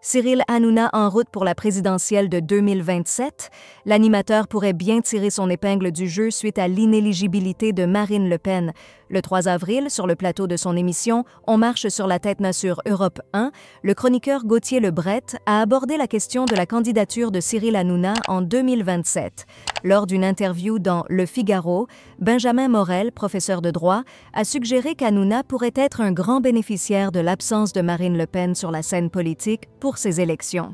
Cyril Hanouna en route pour la présidentielle de 2027, l'animateur pourrait bien tirer son épingle du jeu suite à l'inéligibilité de Marine Le Pen. Le 3 avril, sur le plateau de son émission On marche sur la tête sur Europe 1, le chroniqueur Gauthier Lebret a abordé la question de la candidature de Cyril Hanouna en 2027. Lors d'une interview dans Le Figaro, Benjamin Morel, professeur de droit, a suggéré qu'Hanouna pourrait être un grand bénéficiaire de l'absence de Marine Le Pen sur la scène politique pour ces élections.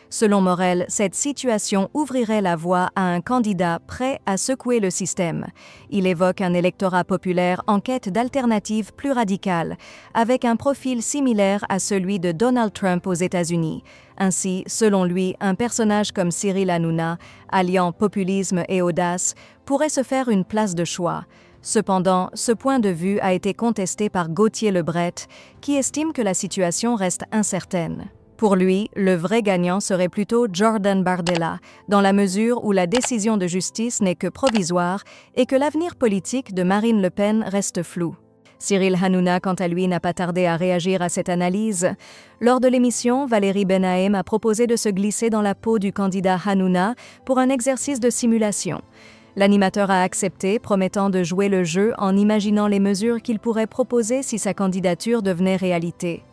Selon Morel, cette situation ouvrirait la voie à un candidat prêt à secouer le système. Il évoque un électorat populaire en quête d'alternatives plus radicales, avec un profil similaire à celui de Donald Trump aux États-Unis. Ainsi, selon lui, un personnage comme Cyril Hanouna, alliant populisme et audace, pourrait se faire une place de choix. Cependant, ce point de vue a été contesté par Gauthier Lebret, qui estime que la situation reste incertaine. Pour lui, le vrai gagnant serait plutôt Jordan Bardella, dans la mesure où la décision de justice n'est que provisoire et que l'avenir politique de Marine Le Pen reste flou. Cyril Hanouna, quant à lui, n'a pas tardé à réagir à cette analyse. Lors de l'émission, Valérie Benahem a proposé de se glisser dans la peau du candidat Hanouna pour un exercice de simulation. L'animateur a accepté, promettant de jouer le jeu en imaginant les mesures qu'il pourrait proposer si sa candidature devenait réalité.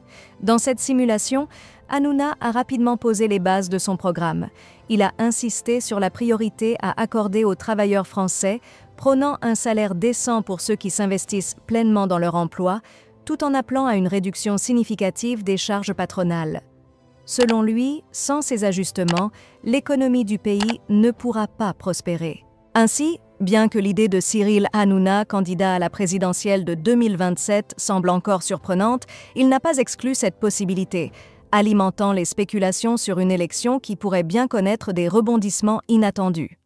Dans cette simulation, Hanouna a rapidement posé les bases de son programme. Il a insisté sur la priorité à accorder aux travailleurs français, prônant un salaire décent pour ceux qui s'investissent pleinement dans leur emploi, tout en appelant à une réduction significative des charges patronales. Selon lui, sans ces ajustements, l'économie du pays ne pourra pas prospérer. Ainsi, bien que l'idée de Cyril Hanouna, candidat à la présidentielle de 2027, semble encore surprenante, il n'a pas exclu cette possibilité, alimentant les spéculations sur une élection qui pourrait bien connaître des rebondissements inattendus.